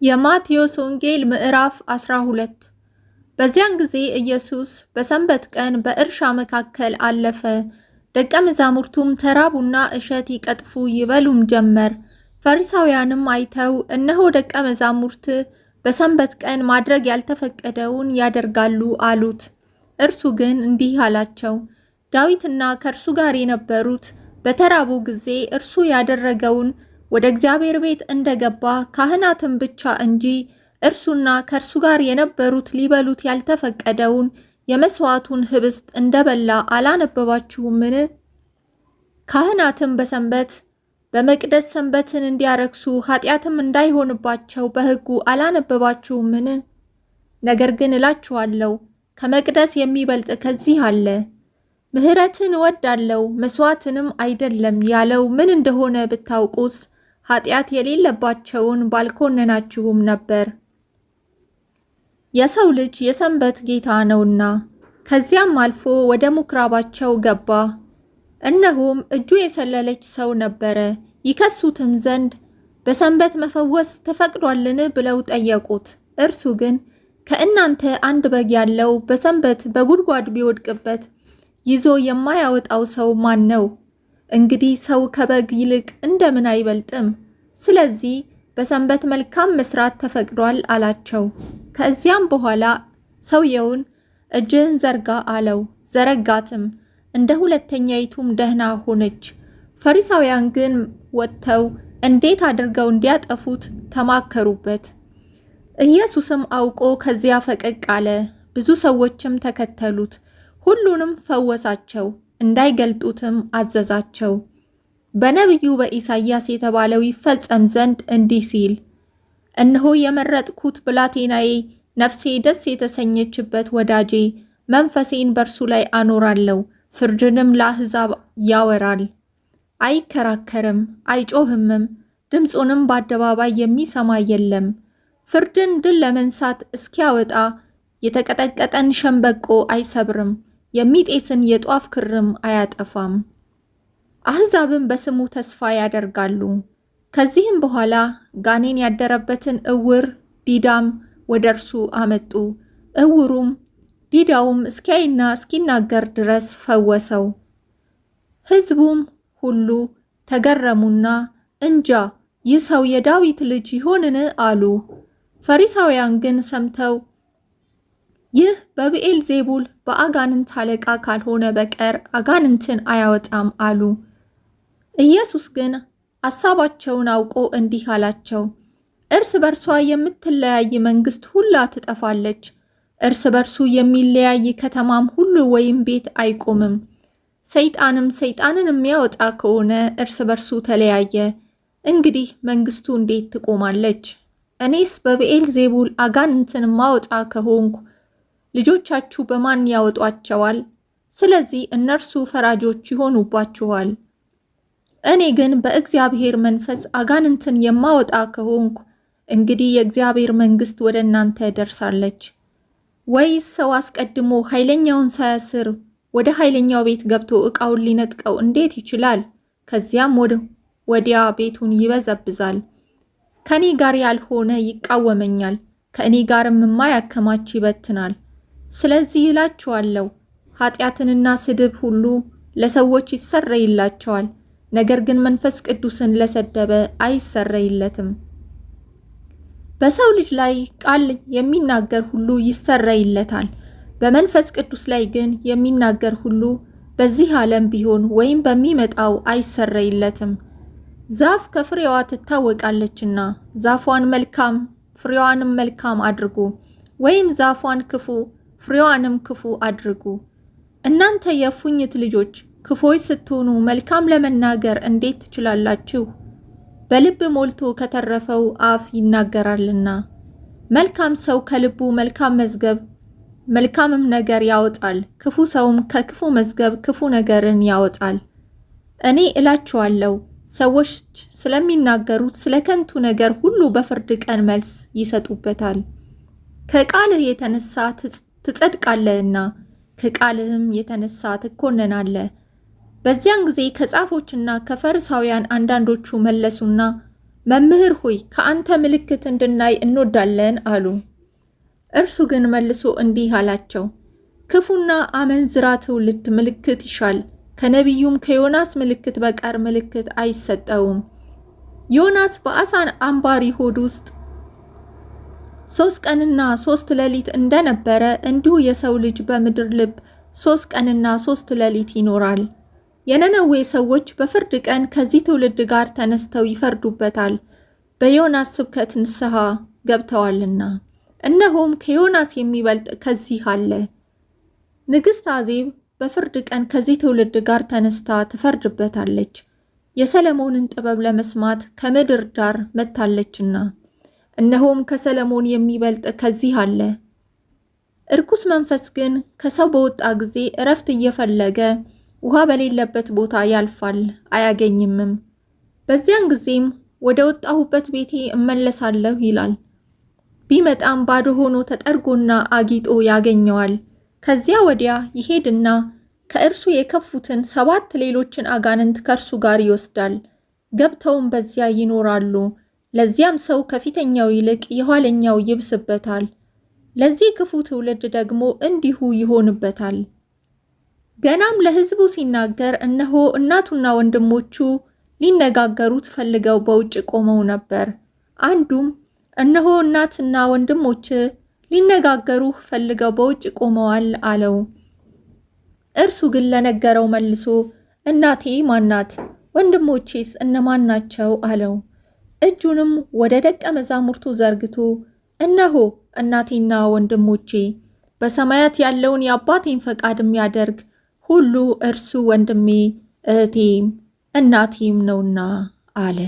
የማቴዎስ ወንጌል ምዕራፍ 12 በዚያን ጊዜ ኢየሱስ በሰንበት ቀን በእርሻ መካከል አለፈ። ደቀ መዛሙርቱም ተራቡና እሸት ይቀጥፉ ይበሉም ጀመር። ፈሪሳውያንም አይተው እነሆ ደቀ መዛሙርት በሰንበት ቀን ማድረግ ያልተፈቀደውን ያደርጋሉ አሉት። እርሱ ግን እንዲህ አላቸው፣ ዳዊትና ከእርሱ ጋር የነበሩት በተራቡ ጊዜ እርሱ ያደረገውን ወደ እግዚአብሔር ቤት እንደገባ ካህናትም ብቻ እንጂ እርሱና ከእርሱ ጋር የነበሩት ሊበሉት ያልተፈቀደውን የመስዋዕቱን ህብስት እንደበላ አላነበባችሁምን? ካህናትም በሰንበት በመቅደስ ሰንበትን እንዲያረክሱ ኃጢአትም እንዳይሆንባቸው በሕጉ አላነበባችሁምን? ነገር ግን እላችኋለሁ ከመቅደስ የሚበልጥ ከዚህ አለ። ምሕረትን እወዳለሁ መስዋዕትንም አይደለም ያለው ምን እንደሆነ ብታውቁስ ኃጢአት የሌለባቸውን ባልኮነናችሁም ነበር። የሰው ልጅ የሰንበት ጌታ ነውና። ከዚያም አልፎ ወደ ምኵራባቸው ገባ። እነሆም እጁ የሰለለች ሰው ነበረ። ይከሱትም ዘንድ በሰንበት መፈወስ ተፈቅዷልን ብለው ጠየቁት። እርሱ ግን ከእናንተ አንድ በግ ያለው በሰንበት በጉድጓድ ቢወድቅበት ይዞ የማያወጣው ሰው ማን ነው? እንግዲህ ሰው ከበግ ይልቅ እንደምን አይበልጥም? ስለዚህ በሰንበት መልካም መስራት ተፈቅዷል አላቸው። ከዚያም በኋላ ሰውየውን እጅህን ዘርጋ አለው። ዘረጋትም፣ እንደ ሁለተኛይቱም ደህና ሆነች። ፈሪሳውያን ግን ወጥተው እንዴት አድርገው እንዲያጠፉት ተማከሩበት። ኢየሱስም አውቆ ከዚያ ፈቀቅ አለ። ብዙ ሰዎችም ተከተሉት። ሁሉንም ፈወሳቸው፣ እንዳይገልጡትም አዘዛቸው። በነቢዩ በኢሳይያስ የተባለው ይፈጸም ዘንድ እንዲህ ሲል፣ እነሆ የመረጥኩት ብላቴናዬ፣ ነፍሴ ደስ የተሰኘችበት ወዳጄ፣ መንፈሴን በርሱ ላይ አኖራለሁ። ፍርድንም ለአሕዛብ ያወራል። አይከራከርም፣ አይጮህምም፣ ድምፁንም በአደባባይ የሚሰማ የለም። ፍርድን ድል ለመንሳት እስኪያወጣ የተቀጠቀጠን ሸምበቆ አይሰብርም፣ የሚጤስን የጧፍ ክርም አያጠፋም። አሕዛብም በስሙ ተስፋ ያደርጋሉ። ከዚህም በኋላ ጋኔን ያደረበትን ዕውር ዲዳም ወደ እርሱ አመጡ። ዕውሩም ዲዳውም እስኪያይና እስኪናገር ድረስ ፈወሰው። ሕዝቡም ሁሉ ተገረሙና እንጃ ይህ ሰው የዳዊት ልጅ ይሆንን አሉ። ፈሪሳውያን ግን ሰምተው ይህ በብዔልዜቡል በአጋንንት አለቃ ካልሆነ በቀር አጋንንትን አያወጣም አሉ። ኢየሱስ ግን አሳባቸውን አውቆ እንዲህ አላቸው፣ እርስ በርሷ የምትለያይ መንግሥት ሁላ ትጠፋለች። እርስ በርሱ የሚለያይ ከተማም ሁሉ ወይም ቤት አይቆምም። ሰይጣንም ሰይጣንን የሚያወጣ ከሆነ እርስ በርሱ ተለያየ። እንግዲህ መንግሥቱ እንዴት ትቆማለች? እኔስ በብዔልዜቡል አጋንንትን ማወጣ ከሆንኩ ልጆቻችሁ በማን ያወጧቸዋል? ስለዚህ እነርሱ ፈራጆች ይሆኑባችኋል። እኔ ግን በእግዚአብሔር መንፈስ አጋንንትን የማወጣ ከሆንኩ እንግዲህ የእግዚአብሔር መንግሥት ወደ እናንተ ደርሳለች። ወይስ ሰው አስቀድሞ ኃይለኛውን ሳያስር ወደ ኃይለኛው ቤት ገብቶ ዕቃውን ሊነጥቀው እንዴት ይችላል? ከዚያም ወዲያ ቤቱን ይበዘብዛል። ከኔ ጋር ያልሆነ ይቃወመኛል፣ ከእኔ ጋርም የማያከማች ይበትናል። ስለዚህ እላችኋለሁ ኃጢአትንና ስድብ ሁሉ ለሰዎች ይሰረይላቸዋል፣ ነገር ግን መንፈስ ቅዱስን ለሰደበ አይሰረይለትም። በሰው ልጅ ላይ ቃል የሚናገር ሁሉ ይሰረይለታል፣ በመንፈስ ቅዱስ ላይ ግን የሚናገር ሁሉ በዚህ ዓለም ቢሆን ወይም በሚመጣው አይሰረይለትም። ዛፍ ከፍሬዋ ትታወቃለችና ዛፏን መልካም ፍሬዋንም መልካም አድርጉ፣ ወይም ዛፏን ክፉ ፍሬዋንም ክፉ አድርጉ። እናንተ የእፉኝት ልጆች ክፎች ስትሆኑ መልካም ለመናገር እንዴት ትችላላችሁ? በልብ ሞልቶ ከተረፈው አፍ ይናገራልና። መልካም ሰው ከልቡ መልካም መዝገብ መልካምም ነገር ያወጣል፣ ክፉ ሰውም ከክፉ መዝገብ ክፉ ነገርን ያወጣል። እኔ እላችኋለሁ ሰዎች ስለሚናገሩት ስለ ከንቱ ነገር ሁሉ በፍርድ ቀን መልስ ይሰጡበታል። ከቃልህ የተነሳ ትጸድቃለህና ከቃልህም የተነሳ ትኮነናለህ። በዚያን ጊዜ ከጻፎችና ከፈሪሳውያን አንዳንዶቹ መለሱና መምህር ሆይ ከአንተ ምልክት እንድናይ እንወዳለን አሉ። እርሱ ግን መልሶ እንዲህ አላቸው፣ ክፉና አመንዝራ ትውልድ ምልክት ይሻል፣ ከነቢዩም ከዮናስ ምልክት በቀር ምልክት አይሰጠውም። ዮናስ በአሳ አንባሪ ሆድ ውስጥ 3 ቀንና 3 ሌሊት እንደነበረ እንዲሁ የሰው ልጅ በምድር ልብ 3 ቀንና 3 ሌሊት ይኖራል። የነነዌ ሰዎች በፍርድ ቀን ከዚህ ትውልድ ጋር ተነስተው ይፈርዱበታል፣ በዮናስ ስብከት ንስሐ ገብተዋልና። እነሆም ከዮናስ የሚበልጥ ከዚህ አለ። ንግሥት አዜብ በፍርድ ቀን ከዚህ ትውልድ ጋር ተነስታ ትፈርድበታለች፣ የሰለሞንን ጥበብ ለመስማት ከምድር ዳር መጥታለችና። እነሆም ከሰለሞን የሚበልጥ ከዚህ አለ። እርኩስ መንፈስ ግን ከሰው በወጣ ጊዜ እረፍት እየፈለገ ውሃ በሌለበት ቦታ ያልፋል፣ አያገኝምም። በዚያን ጊዜም ወደ ወጣሁበት ቤቴ እመለሳለሁ ይላል። ቢመጣም ባዶ ሆኖ ተጠርጎና አጊጦ ያገኘዋል። ከዚያ ወዲያ ይሄድና ከእርሱ የከፉትን 7 ሌሎችን አጋንንት ከእርሱ ጋር ይወስዳል። ገብተውም በዚያ ይኖራሉ። ለዚያም ሰው ከፊተኛው ይልቅ የኋለኛው ይብስበታል። ለዚህ ክፉ ትውልድ ደግሞ እንዲሁ ይሆንበታል። ገናም ለሕዝቡ ሲናገር እነሆ እናቱና ወንድሞቹ ሊነጋገሩት ፈልገው በውጭ ቆመው ነበር። አንዱም እነሆ እናትና ወንድሞች ሊነጋገሩህ ፈልገው በውጭ ቆመዋል አለው። እርሱ ግን ለነገረው መልሶ እናቴ ማናት? ወንድሞቼስ እነማን ናቸው? አለው። እጁንም ወደ ደቀ መዛሙርቱ ዘርግቶ እነሆ እናቴና ወንድሞቼ፣ በሰማያት ያለውን የአባቴን ፈቃድ የሚያደርግ ሁሉ እርሱ ወንድሜ እህቴም እናቴም ነውና አለ።